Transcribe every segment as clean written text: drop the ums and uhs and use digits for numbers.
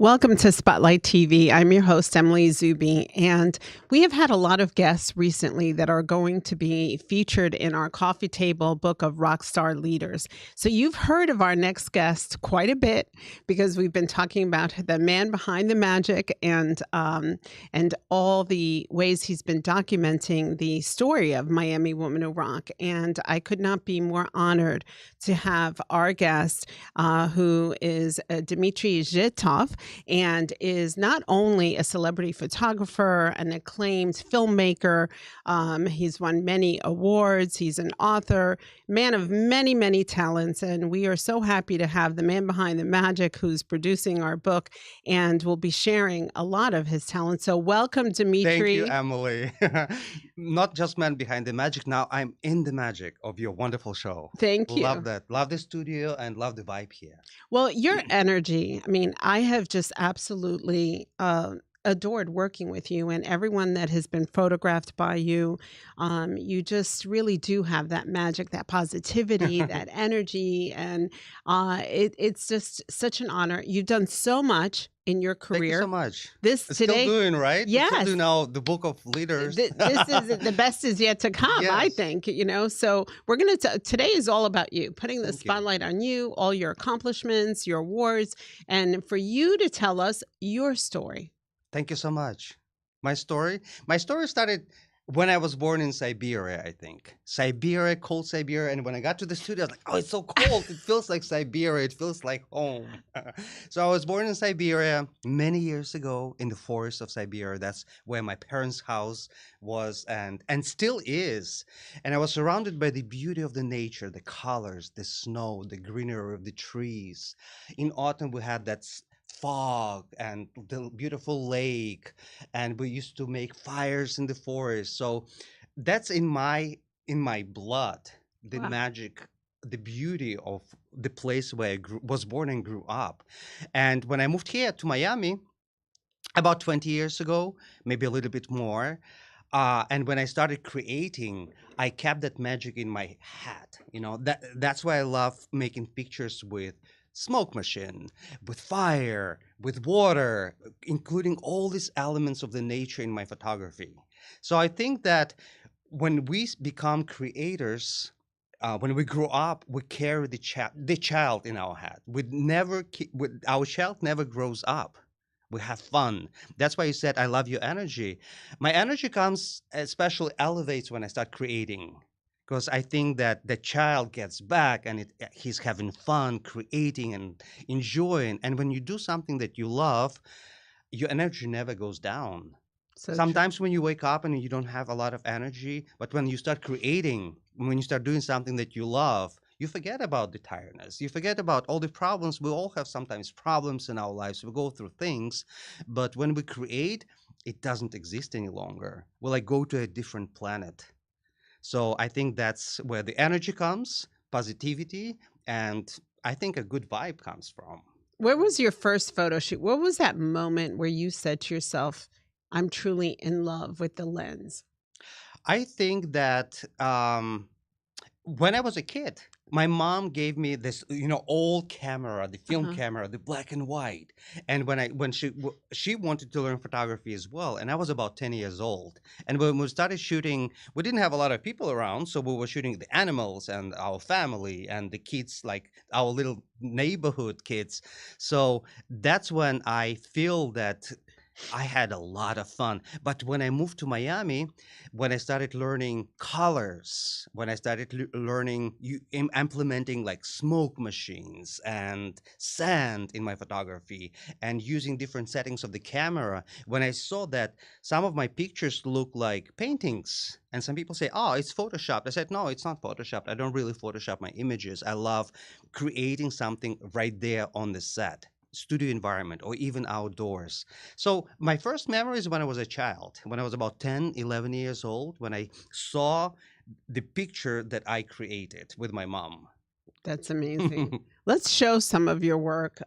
Welcome to Spotlight TV. I'm your host, Emily Zubi, and we have had a lot of guests recently that are going to be featured in our coffee table book of rockstar leaders. So you've heard of our next guest quite a bit because we've been talking about the man behind the magic and all the ways he's been documenting the story of Miami Woman of Rock. And I could not be more honored to have our guest, who is Dmitry Zhitov, and is not only a celebrity photographer, an acclaimed filmmaker. He's won many awards. He's an author, man of many, many talents. And we are so happy to have the man behind the magic who's producing our book and will be sharing a lot of his talent. So welcome, Thank you, Dmitry. Emily. Not just man behind the magic. Now I'm in the magic of your wonderful show. Thank Love you. that. Love the studio and love the vibe here. Well, your energy, I mean, I have just absolutely adored working with you and everyone that has been photographed by you. You just really do have that magic, that positivity, that energy. And it's just such an honor. You've done so much in your Thank you so career. much. This Still today, doing, right? We're still yes, doing now the book of leaders. this is the best is yet to come, I Yes. think, so we're going to today is all about you, putting the Thank you. spotlight on you, all your accomplishments, your awards, and for you to tell us your story. Thank you so much. My story started when I was born in Siberia, I think. Siberia, cold Siberia. And when I got to the studio, I was like, oh, it's so cold. It feels like Siberia. It feels like home. So I was born in Siberia many years ago in the forest of Siberia. That's where my parents' house was and still is. And I was surrounded by the beauty of the nature, the colors, the snow, the greenery of the trees. In autumn, we had that fog and the beautiful lake, and we used to make fires in the forest. So that's in my blood, the Wow. magic, the beauty of the place where was born and grew up. And when I moved here to Miami about 20 years ago, maybe a little bit more, and when I started creating, I kept that magic in my hat. That's why I love making pictures with smoke machine, with fire, with water, including all these elements of the nature in my photography. So I think that when we become creators, when we grow up, we carry the child in our head. Our child never grows up. We have fun. That's why you said, I love your energy. My energy comes, especially elevates when I start creating. Because I think that the child gets back and he's having fun creating and enjoying. And when you do something that you love, your energy never goes down. So true. Sometimes when you wake up and you don't have a lot of energy, but when you start creating, when you start doing something that you love, you forget about the tiredness. You forget about all the problems. We all have sometimes problems in our lives. We go through things, but when we create, it doesn't exist any longer. We like go to a different planet. So I think that's where the energy comes, positivity, and I think a good vibe comes from. Where was your first photo shoot? What was that moment where you said to yourself, I'm truly in love with the lens? I think that when I was a kid, my mom gave me this, old camera, the film Uh-huh. camera, the black and white. And when she wanted to learn photography as well, and I was about 10 years old. And when we started shooting, we didn't have a lot of people around, so we were shooting the animals and our family and the kids, like our little neighborhood kids. So that's when I feel that I had a lot of fun. But when I moved to Miami, when I started learning colors, when I started learning, implementing like smoke machines and sand in my photography and using different settings of the camera, when I saw that some of my pictures look like paintings, and some people say, oh, it's Photoshopped. I said, no, it's not Photoshopped. I don't really Photoshop my images. I love creating something right there on the set, studio environment, or even outdoors. So my first memory is when I was a child, when I was about 10, 11 years old, when I saw the picture that I created with my mom. That's amazing. Let's show some of your work.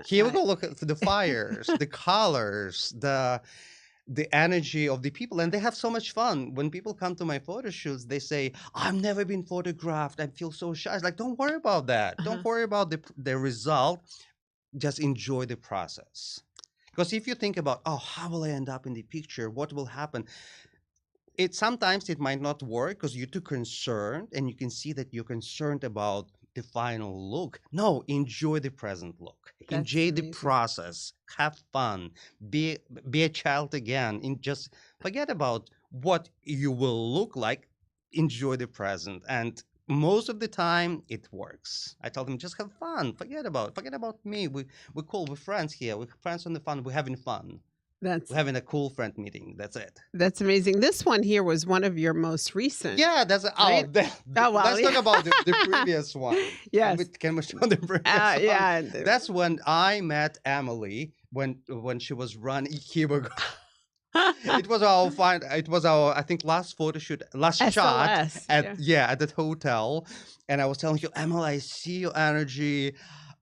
Here we go. Look at the fires, the colors, the energy of the people, and they have so much fun. When people come to my photo shoots, they say, I've never been photographed. I feel so shy. It's like, don't worry about that. Uh-huh. Don't worry about the result. Just enjoy the process. Because if you think about, oh, how will I end up in the picture? What will happen? It sometimes it might not work because you're too concerned, and you can see that you're concerned about the final look. No, enjoy the present look. That's Enjoy the amazing. process. Have fun. Be be a child again. And just forget about what you will look like. Enjoy the present. And most of the time it works. I tell them just have fun. Forget about me. We're cool. We're friends here. We're friends on the fun. We're having fun. We're That's having a cool friend meeting. That's it. that's amazing. This one here was one of your most recent, Yeah, right? Oh, well, let's talk yeah. about the previous one. Yes. Can we show the previous one? Yeah. That's when I met Emily when she was running Cuba. It was our fine. It was our, I think, last photo shoot, last shot SLS. at, Yeah. yeah, at that hotel, and I was telling you, Emily, I see your energy.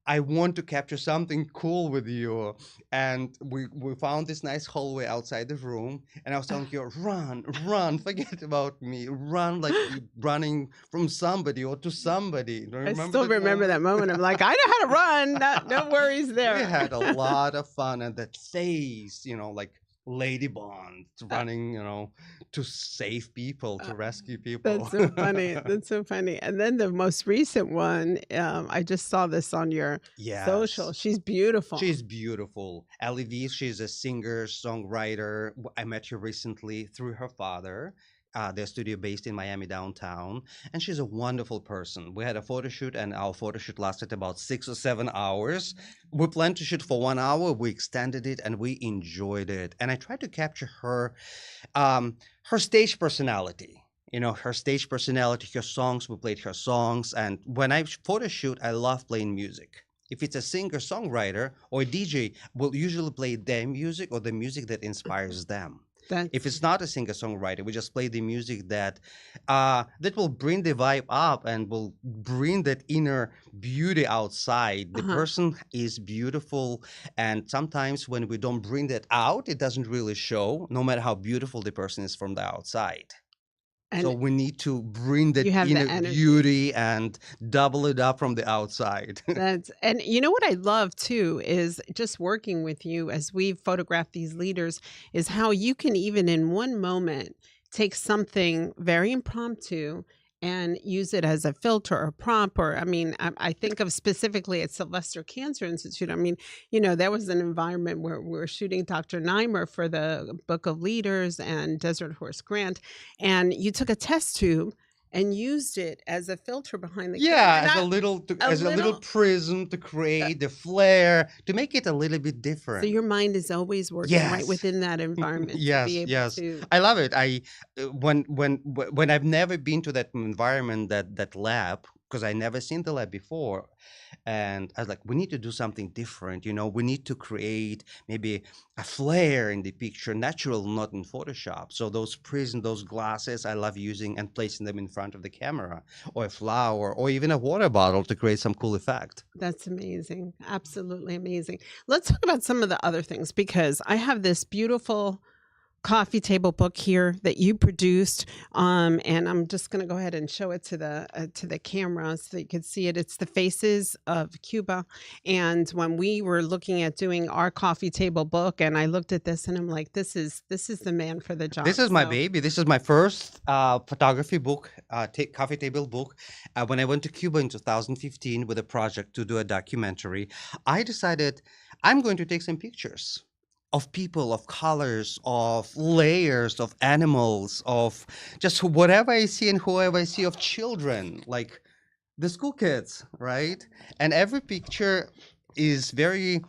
I want to capture something cool with you. And we found this nice hallway outside the room. And I was telling you, run, run, forget about me. Run like you're running from somebody or to somebody. Do you I remember still that remember that moment. I'm like, I know how to run. No worries we there. had a lot of fun, and that face, like Lady Bond running, to save people, to rescue people. That's so funny. That's so funny. And then the most recent one, I just saw this on your social. Yes. She's beautiful. She's beautiful. Ellie V, she's a singer, songwriter. I met her recently through her father. Their studio based in Miami downtown, and she's a wonderful person. We had a photo shoot, and our photo shoot lasted about 6 or 7 hours. We planned to shoot for 1 hour. We extended it, and we enjoyed it. And I tried to capture her stage personality. Her stage personality, her songs. We played her songs, and when I photo shoot, I love playing music. If it's a singer songwriter or a DJ, we'll usually play their music or the music that inspires them. That's If it's not a singer songwriter, we just play the music that will bring the vibe up and will bring that inner beauty outside. The person is beautiful, and sometimes when we don't bring that out, it doesn't really show, no matter how beautiful the person is from the outside. So and we need to bring that you have the inner energy. beauty and double it up from the outside. And you know what I love too is just working with you as we photograph these leaders is how you can even in one moment take something very impromptu and use it as a filter or prompt or I think of specifically at Sylvester Cancer Institute. There was an environment where we were shooting Dr. Nimer for the Book of Leaders and Desert Horse Grant, and you took a test tube and used it as a filter behind the camera. Yeah, And as a I- little a as a little little prism to create the flare, to make it a little bit so different. your mind is always working right Yes. within that environment to be Yes, able yes. to I love it. When I've never been to that environment, that lab, because I never seen the lab before, and I was like, we need to do something different. We need to create maybe a flare in the picture, natural, not in Photoshop. So those prisms, those glasses, I love using and placing them in front of the camera, or a flower, or even a water bottle to create some cool effect. That's amazing. Absolutely amazing. Let's talk about some of the other things because I have this beautiful coffee table book here that you produced, and I'm just going to go ahead and show it to the camera so that you can see it. It's the Faces of Cuba, and when we were looking at doing our coffee table book, and I looked at this, and I'm like, this is the man for the job. This is my So- baby. This is my first photography book, coffee table book. When I went to Cuba in 2015 with a project to do a documentary, I decided I'm going to take some pictures of people, of colors, of layers, of animals, of just whatever I see and whoever I see, of children, like the school kids, right? And every picture is very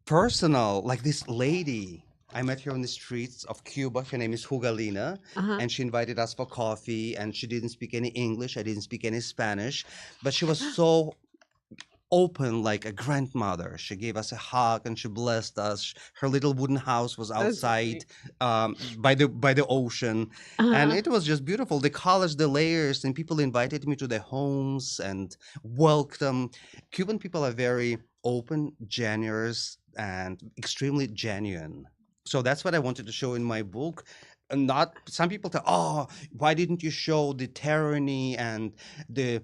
personal, like this lady. I met her on the streets of Cuba. Her name is Jugalina, and she invited us for coffee. And she didn't speak any English. I didn't speak any Spanish, but she was so open, like a grandmother. She gave us a hug and she blessed us. Her little wooden house was That's outside, by the ocean, and it was just beautiful. The colors, the layers, and people invited me to their homes and welcome. Cuban people are very open, generous, and extremely genuine. So that's what I wanted to show in my book. And not some people tell, oh, why didn't you show the tyranny and the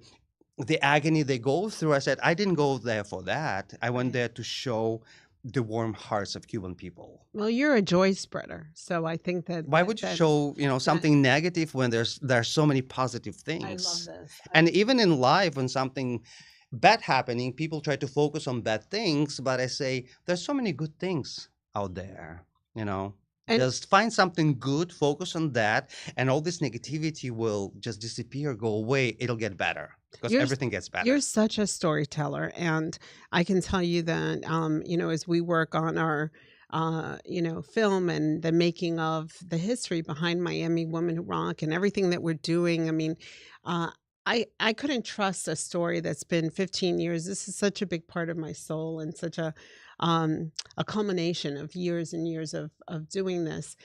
agony they go through? I said, I didn't go there for that. I went there to show the warm hearts of Cuban people. Well, you're a joy spreader, so I think that Why would you show, that something negative when there's so many positive I love things? this. And even in life, when something bad happening, people try to focus on bad things, but I say there's so many good things out there, you know. And Just find something good, focus on that, and all this negativity will just disappear, go away. It'll get better because you're everything gets you're better. such a storyteller, and I can tell you that as we work on our film and the making of the history behind Miami Women Who Rock and everything that we're doing. I mean, uh I couldn't trust a story that's been 15 years. This is such a big part of my soul and such a culmination of years and years of doing this.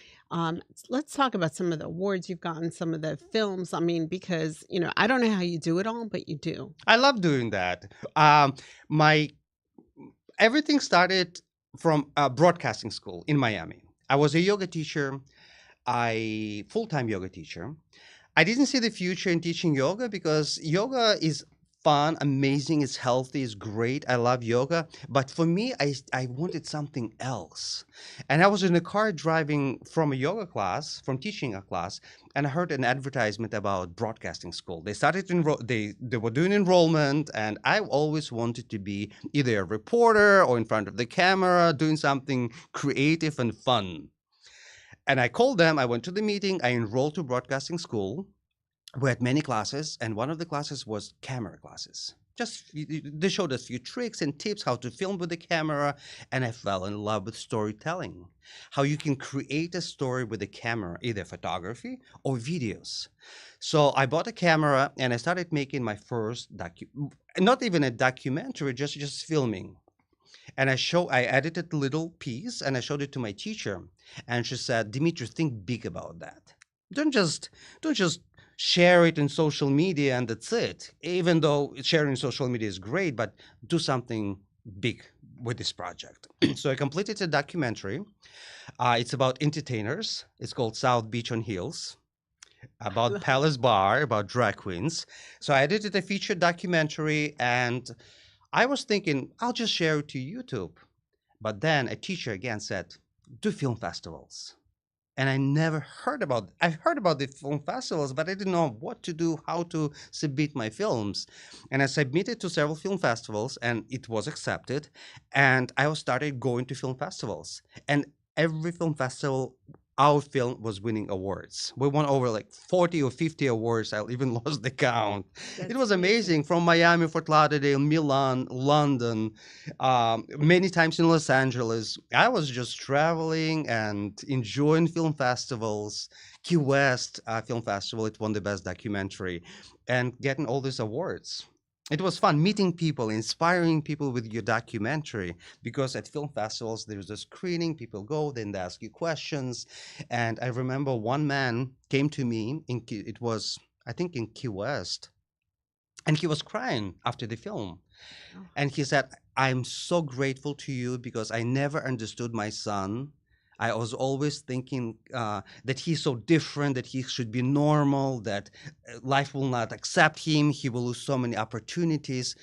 Let's talk about some of the awards you've gotten, some of the films. I mean, because I don't know how you do it all, but you do. I love doing that. My Everything started from broadcasting school in Miami. I was a yoga teacher, I full-time yoga teacher. I didn't see the future in teaching yoga because yoga is fun, amazing, it's healthy, it's great. I love yoga. But for me, I wanted something else. And I was in a car driving from a yoga class, from teaching a class, and I heard an advertisement about broadcasting school. They started to they were doing enrollment, and I always wanted to be either a reporter or in front of the camera, doing something creative and fun. And I called them, I went to the meeting, I enrolled to broadcasting school. We had many classes, and one of the classes was camera classes. They showed us a few tricks and tips how to film with the camera, and I fell in love with storytelling. How you can create a story with a camera, either photography or videos. So I bought a camera and I started making my first not even a documentary, just filming. And I edited a little piece and I showed it to my teacher. And she said, Dimitri, think big about that. Don't just don't just share it in social media and that's it. Even though sharing social media is great, but do something big with this project. So I completed a documentary. It's about entertainers. It's called South Beach on Hills, about Palace Bar, about drag queens. So I edited a feature documentary and I was thinking, I'll just share it to YouTube. But then a teacher again said, do film festivals. And I heard about the film festivals, but I didn't know what to do, how to submit my films. And I submitted to several film festivals and it was accepted. And I started going to film festivals. And every film festival, our film was winning awards. We won over like 40 or 50 awards. I even lost the count. It That's was amazing. amazing, from Miami, Fort Lauderdale, Milan, London, many times in Los Angeles. I was just traveling and enjoying film festivals. Key West Film Festival, it won the best documentary, and getting all these awards. It was fun meeting people, inspiring people with your documentary, because at film festivals there's a screening, people go, then they ask you questions. And I remember one man came to me it was, I think, in Key West, and he was crying after the film. Oh, And he said, I'm so grateful to you because I never understood my son. I was always thinking that he's so different, that he should be normal, that life will not accept him. He will lose so many opportunities.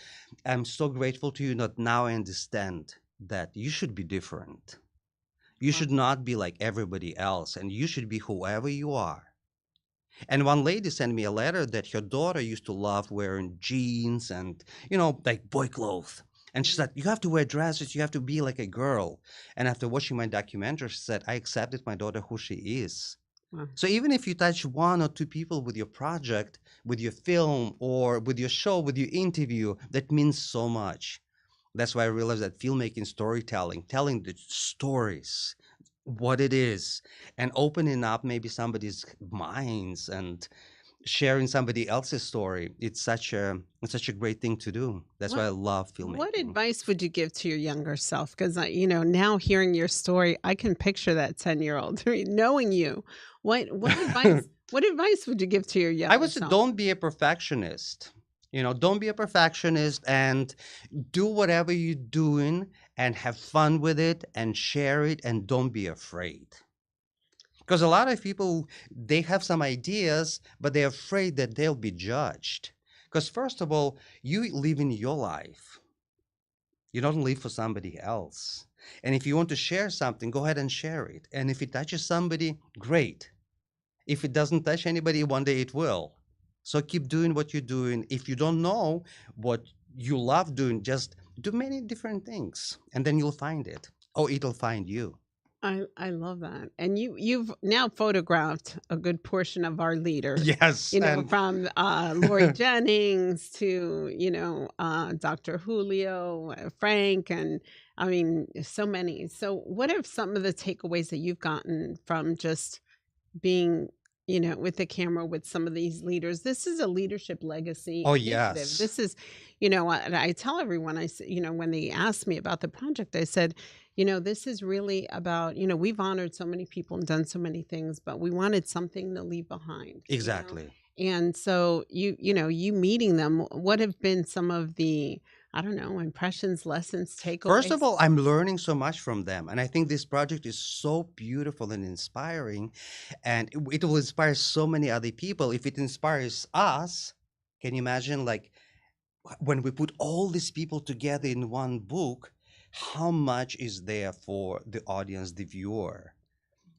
I'm so grateful to you that now I understand that you should be different. You wow. should not be like everybody else, and you should be whoever you are. And one lady sent me a letter that her daughter used to love wearing jeans and, like boy clothes. And she Mhm. said, you have to wear dresses, you have to be like a girl. And after watching my documentary, she said, I accepted my daughter who she is. Wow. So even if you touch one or two people with your project, with your film, or with your show, with your interview, that means so much. That's why I realized that filmmaking, storytelling, telling the stories, what it is, and opening up maybe somebody's minds and sharing somebody else's story. It's such a great thing to do. That's why What I love what filmmaking. advice would you give to your younger self? Because now hearing your story, I can picture that 10-year-old. I mean, knowing you, what advice would you give to your I younger would say self? don't be a perfectionist. Don't be a perfectionist, and do whatever you're doing and have fun with it and share it, and don't be afraid. Because a lot of people, they have some ideas, but they're afraid that they'll be judged. Because first of all, you live in your life. You don't live for somebody else. And if you want to share something, go ahead and share it. And if it touches somebody, great. If it doesn't touch anybody, one day it will. So keep doing what you're doing. If you don't know what you love doing, just do many different things and then you'll find it. Or it'll find you. I love that. And you've now photographed a good portion of our leaders, Yes. And from Lori Jennings to, Dr. Julio, Frank, and I mean, so many. So, what are some of the takeaways that you've gotten from just being, with the camera with some of these leaders? This is a leadership legacy oh, initiative. yes. This is, I tell everyone, when they ask me about the project, I said, this is really about, we've honored so many people and done so many things, but we wanted something to leave behind. Exactly. And so you meeting them, what have been some of the, I don't know, impressions, lessons, takeaways? First of all, I'm learning so much from them. And I think this project is so beautiful and inspiring. And it will inspire so many other people. If it inspires us, can you imagine, like, when we put all these people together in one book, how much is there for the audience, the viewer?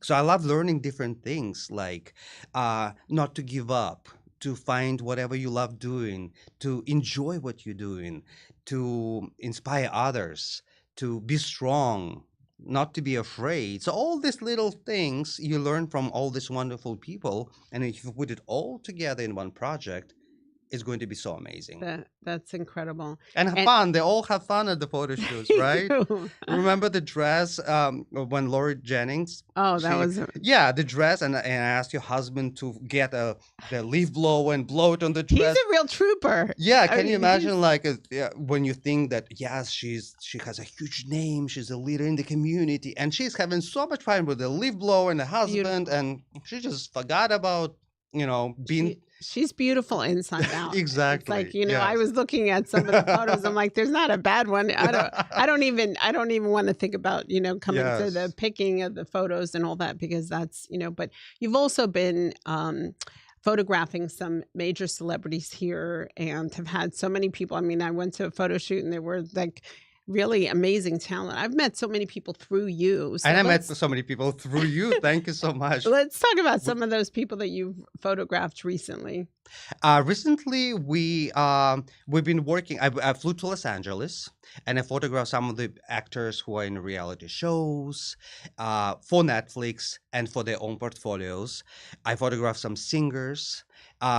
So I love learning different things, like not to give up, to find whatever you love doing, to enjoy what you're doing, to inspire others, to be strong, not to be afraid. So all these little things you learn from all these wonderful people, and if you put it all together in one project, it's going to be so amazing. That's incredible. And have fun. They all have fun at the photo shoots, right? Remember the dress when Lori Jennings? Oh, that was yeah, the dress, and asked your husband to get the leaf blower and blow it on the dress. He's a real trooper. Yeah, can you imagine, like, when you think that, yes, she has a huge name, she's a leader in the community, and she's having so much fun with the leaf blower and the husband, and she just forgot about being. She's beautiful inside out. Exactly. It's like, I was looking at some of the photos. I'm like, there's not a bad one. I don't even want to think about, coming to the picking of the photos and all that, because that's, but you've also been photographing some major celebrities here and have had so many people. I mean, I went to a photo shoot and there were like really amazing talent. I've met so many people through you. And I met so many people through you. Thank you so much. Let's talk about some of those people that you've photographed recently. Recently, we've been working. I flew to Los Angeles and I photographed some of the actors who are in reality shows for Netflix and for their own portfolios. I photographed some singers.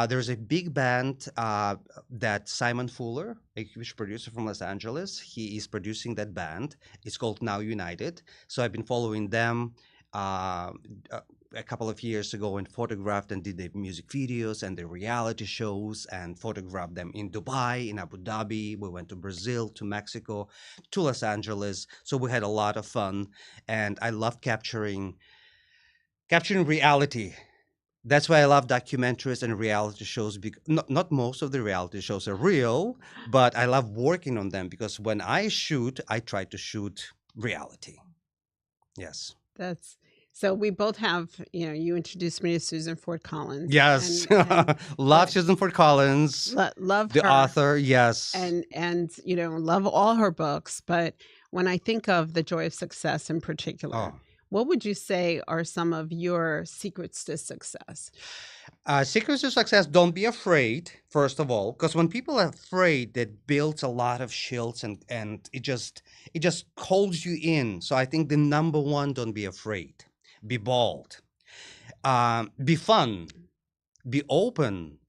There's a big band that Simon Fuller, a huge producer from Los Angeles, he is producing that band. It's called Now United. So I've been following them a couple of years ago and photographed and did the music videos and the reality shows and photographed them in Dubai, in Abu Dhabi. We went to Brazil, to Mexico, to Los Angeles. So we had a lot of fun. And I love capturing reality. That's why I love documentaries and reality shows. Not most of the reality shows are real, but I love working on them because when I shoot, I try to shoot reality. Yes. So we both have, you introduced me to Susan Ford Collins. Yes. And love Susan Ford Collins. Love the her. author. Yes. And love all her books. But when I think of The Joy of Success in particular, what would you say are some of your secrets to success? Secrets to success, don't be afraid, first of all, because when people are afraid, that builds a lot of shields and it just holds you in. So I think the number one, don't be afraid. Be bold. Be fun. Be open.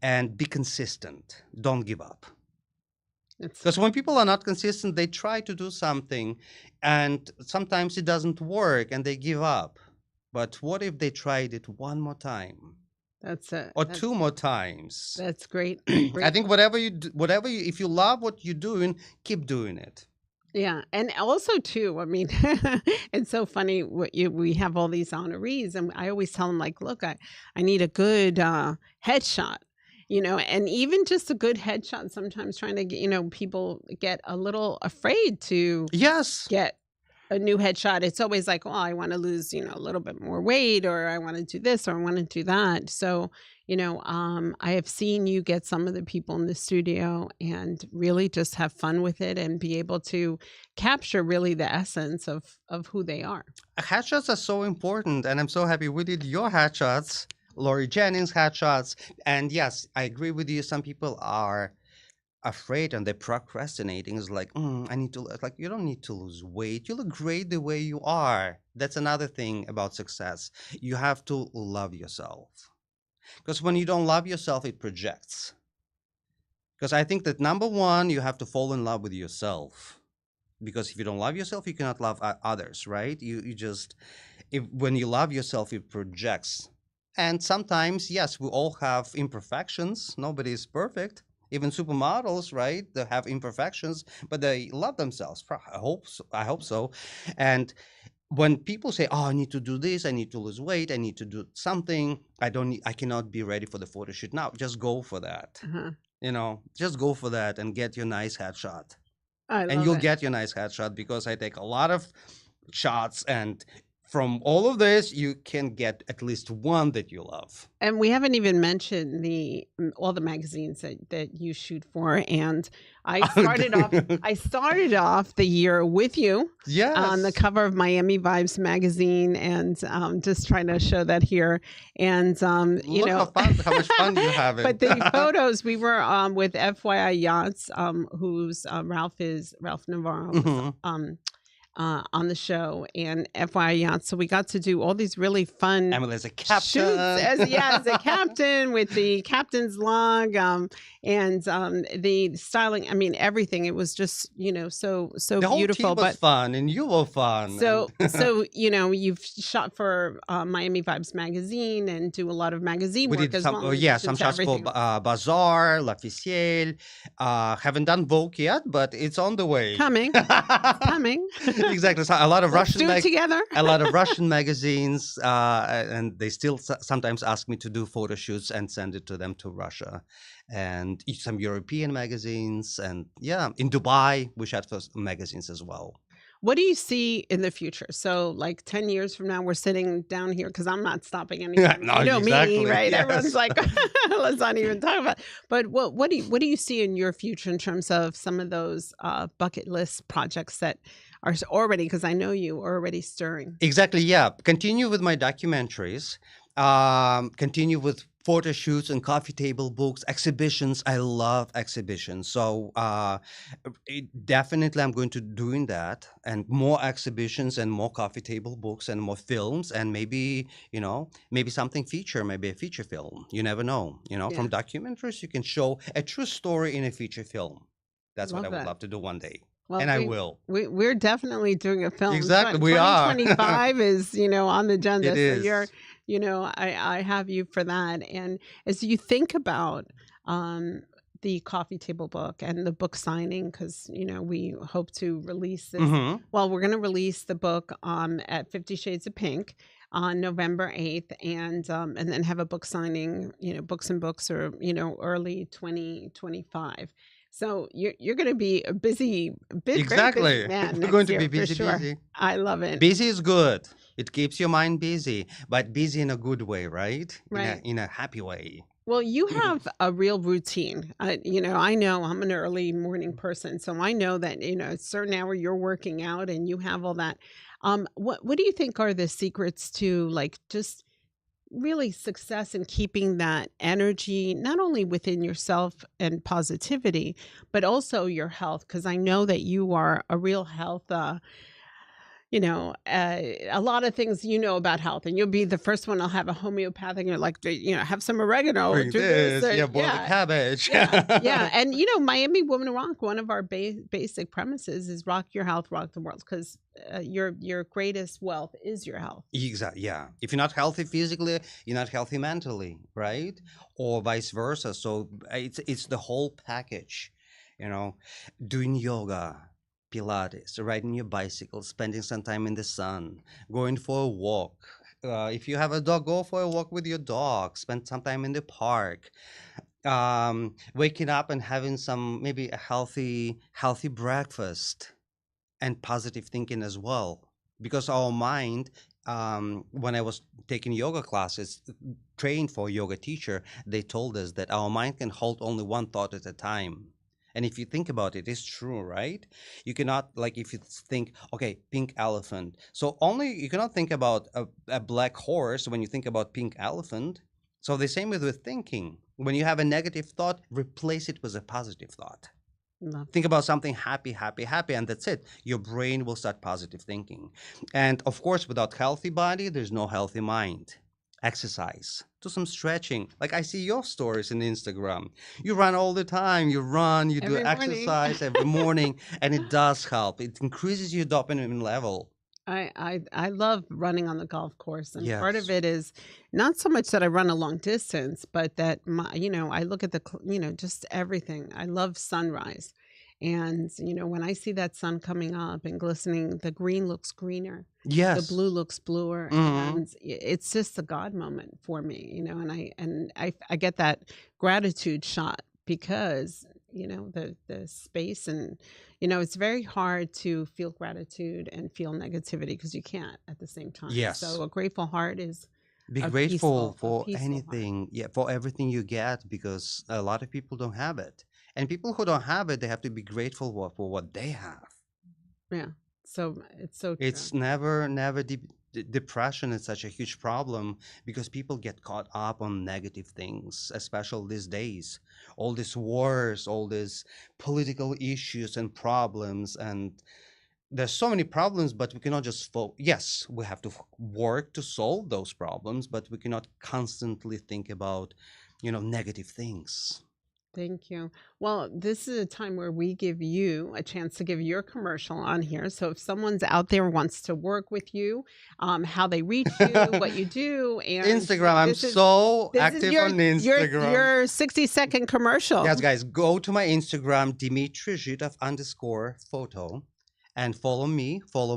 And be consistent. Don't give up. Because when people are not consistent, they try to do something and sometimes it doesn't work and they give up. But what if they tried it one more time? Or two more times. That's great. I think if you love what you're doing, keep doing it. Yeah. And also too, I mean, it's so funny we have all these honorees and I always tell them, like, look, I need a good headshot. And even just a good headshot, sometimes trying to get, people get a little afraid to get a new headshot, it's always like, "Oh, I wanna lose, a little bit more weight, or I wanna do this, or I wanna do that." So, I have seen you get some of the people in the studio and really just have fun with it and be able to capture really the essence of who they are. Headshots are so important, and I'm so happy we did your headshots, Laurie Jennings headshots. And yes, I agree with you. Some people are afraid and they're procrastinating. It's like, I need to, like, you don't need to lose weight. You look great the way you are. That's another thing about success. You have to love yourself. Because when you don't love yourself, it projects. Because I think that number one, you have to fall in love with yourself. Because if you don't love yourself, you cannot love others, right? You just, if when you love yourself, it projects. And sometimes, yes, we all have imperfections. Nobody is perfect. Even supermodels, right? They have imperfections, but they love themselves. I hope so. I hope so. And when people say, "Oh, I need to do this. I need to lose weight. I need to do something. I don't. I cannot be ready for the photo shoot now." Just go for that. Uh-huh. Just go for that and get your nice headshot. I And love you'll it. get your nice headshot because I take a lot of shots, and from all of this, you can get at least one that you love. And we haven't even mentioned all the magazines that you shoot for, and I started off the year with you on the Yes. cover of Miami Vibes magazine, and, just trying to show that here, and, Look how much fun you're having. but the photos, we were, with FYI Yachts, who's, Ralph Navarro, who's, Mhm. on the show, and FYI Yachts. So we got to do all these really fun Emily as a shoots captain. as a captain with the captain's log, and the styling. I mean, everything. It was just so The whole team beautiful. was But fun, and you were fun. so And so you've shot for Miami Vibes magazine and do a lot of magazine we work did as some, well, oh, in yeah, addition some to shots for everything else. Bazaar, L'Officiel. Haven't done Vogue yet, but it's on the way. Coming, it's coming. Exactly. So a lot of Let's do it together. a lot of Russian magazines, and they still sometimes ask me to do photo shoots and send it to them to Russia, and some European magazines, and yeah, in Dubai we shot for magazines as well. What do you see in the future? So, like 10 years from now, we're sitting down here because I'm not stopping anytime. No, You know me, exactly. right? Everyone's Yes. like, let's not even talk about. But what do you see in your future in terms of some of those bucket list projects that are already? Because I know you are already stirring. Exactly. Yeah. Continue with my documentaries. Continue with photo shoots and coffee table books, exhibitions. I love exhibitions. So definitely I'm going to doing that, and more exhibitions and more coffee table books and more films, and maybe, maybe something feature, maybe a feature film. You never know. Yeah, From documentaries, you can show a true story in a feature film. That's what I love would that. love to do one day. Well, And I we will. we're definitely doing a film. Exactly. We are. 2025 is, on the It agenda. So is. I have you for that. And as you think about um the coffee table book and the book signing, because we hope to release this. Hmm. Well, we're going to release the book at 50 Shades of Pink on November 8th, and then have a book signing, books and books, or early 2025. So you're going to be a very busy Exactly. man We're going next to be year for busy, sure. busy. I love it. Busy is good. It keeps your mind busy, but busy in a good way, right? Right. In a happy way. Well, you have a real routine. I know I'm an early morning person, so I know that a certain hour you're working out and you have all that. What do you think are the secrets to, like, just really success in keeping that energy not only within yourself and positivity, but also your health? Because I know that you are a real health. A lot of things about health, and you'll be the first one. I'll have a homeopathic, and you're like, have some oregano, Bring do this, this. or Yeah, boil the yeah, cabbage. yeah. And Miami Woman Rock, one of our basic premises is rock your health, rock the world, because your greatest wealth is your health. Exactly. Yeah. If you're not healthy physically, you're not healthy mentally, right? Or vice versa. So it's the whole package, you know, doing yoga, Pilates, riding your bicycle, spending some time in the sun, going for a walk. If you have a dog, go for a walk with your dog. Spend some time in the park. Waking up and having some maybe a healthy breakfast. and positive thinking as well, because our mind, when I was taking yoga classes, trained for a yoga teacher, they told us that our mind can hold only one thought at a time. And if you think about it, it's true, right? You cannot, like, if you think, okay, pink elephant, so only you cannot think about a black horse when you think about pink elephant. So the same with thinking. When you have a negative thought, replace it with a positive thought. Love Think that. about something happy, happy, happy, and that's it. Your brain will start positive thinking. And of course, without healthy body, there's no healthy mind. Exercise, do some stretching. Like I see your stories in Instagram. You run all the time. You run, you do Every morning. exercise every morning, and it does help. It increases your dopamine level. I love running on the golf course, and part of Yes. it is not so much that I run a long distance, but that I look at just everything. I love sunrise, and when I see that sun coming up and glistening, the green looks greener, the Yes. blue looks bluer, Hmm. and it's just a God moment for me, and I get that gratitude shot because the space and it's very hard to feel gratitude and feel negativity because you can't at the same time. Yes. So a grateful heart is Be a grateful peaceful, a for peaceful heart. anything, yeah, for everything you get, because a lot of people don't have it. And people who don't have it, they have to be grateful for what they have. Yeah. So it's so true. It's never depression is such a huge problem because people get caught up on negative things, especially these days. All these wars, all these political issues and problems, and there's so many problems, but we cannot just yes, we have to work to solve those problems, but we cannot constantly think about, negative things. Thank you. Well, this is a time where we give you a chance to give your commercial on here. So if someone's out there wants to work with you, how they reach you, what you do, and Instagram, I'm this is so this is active your on your Instagram. your 60-second commercial. Yes, guys, go to my Instagram, Dmitry Zhitov _photo, and follow me. Follow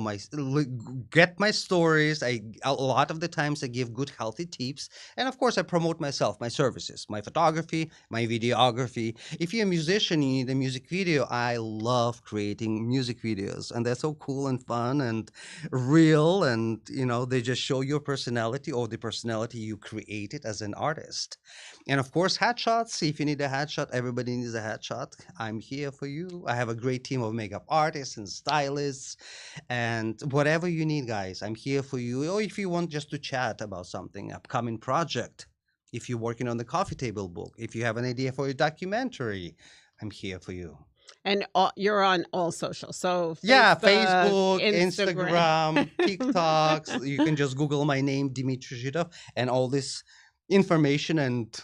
get my stories. A lot of the times I give good, healthy tips, and of course I promote myself, my services, my photography, my videography. If you're a musician, you need a music video. I love creating music videos, and they're so cool and fun and real, and they just show your personality or the personality you created as an artist. And of course, headshots. If you need a headshot, everybody needs a headshot. I'm here for you. I have a great team of makeup artists and stylists. And whatever you need, guys, I'm here for you. Or if you want just to chat about something, upcoming project, if you're working on the coffee table book, if you have an idea for a documentary, I'm here for you. And you're on all social. So Yeah, Facebook, Facebook, Instagram. Instagram, TikToks. You can just Google my name, Dmitry Zhitov, and all this information and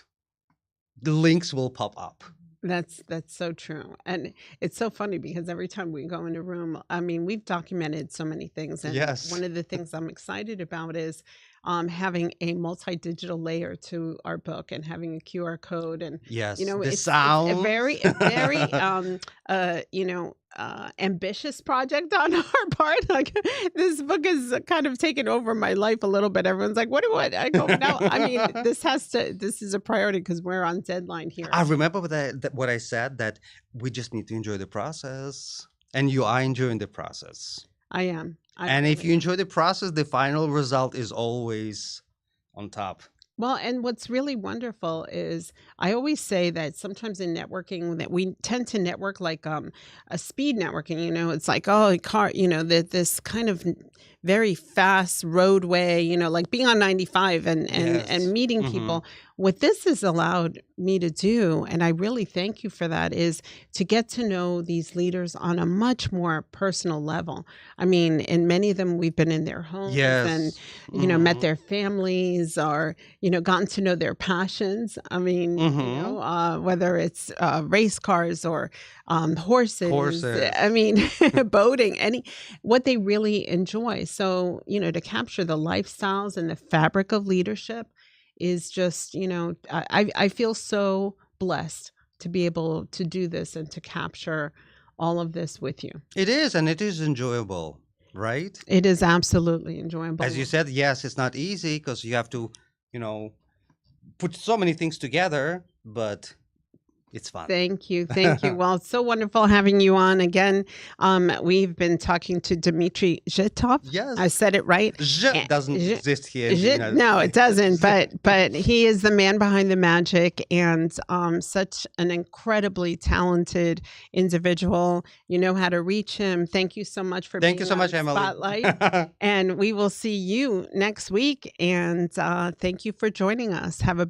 the links will pop up. That's so true. And it's so funny because every time we go in a room, I mean, we've documented so many things. And one Yes. of the things I'm excited about is having a multi-digital layer to our book and having a QR code. And, Yes. The it's sounds. a very, ambitious project on our part. Like this book is kind of taken over my life a little bit. Everyone's like, what do I go now? I mean, this is a priority because we're on deadline here. I remember what I said, that we just need to enjoy the process. And you are enjoying the process. I am. I And if really you am. enjoy the process, the final result is always on top. Well, and what's really wonderful is I always say that sometimes in networking that we tend to network like a speed networking, it's like, oh, a car, that this kind of very fast roadway, like being on 95 and Yes. meeting Hmm. people. What this has allowed me to do, and I really thank you for that, is to get to know these leaders on a much more personal level. I mean, in many of them, we've been in their homes and, Yes. met Hmm. their families or gotten to know their passions. I mean, Hmm. whether it's race cars or horses, I Courses. mean, boating, what they really enjoy. So, to capture the lifestyles and the fabric of leadership is just, I feel so blessed to be able to do this and to capture all of this with you. It is, and it is enjoyable, right? It is absolutely As you enjoyable. said, yes, it's not easy because you have to, you know, put so many things together, but It's fun. Thank you. Thank you. Well, it's so wonderful having you on again. We've been talking to Dmitry Zhitov. I Yes. said it right. Zh Eh, doesn't Zhi- exist here in the United No, it doesn't. States. But he is the man behind the magic, and such an incredibly talented individual. You know how to reach him. Thank you so much for Thank you being so much, on Emily. Spotlight. And we will see you next week. And thank you for joining us. Have a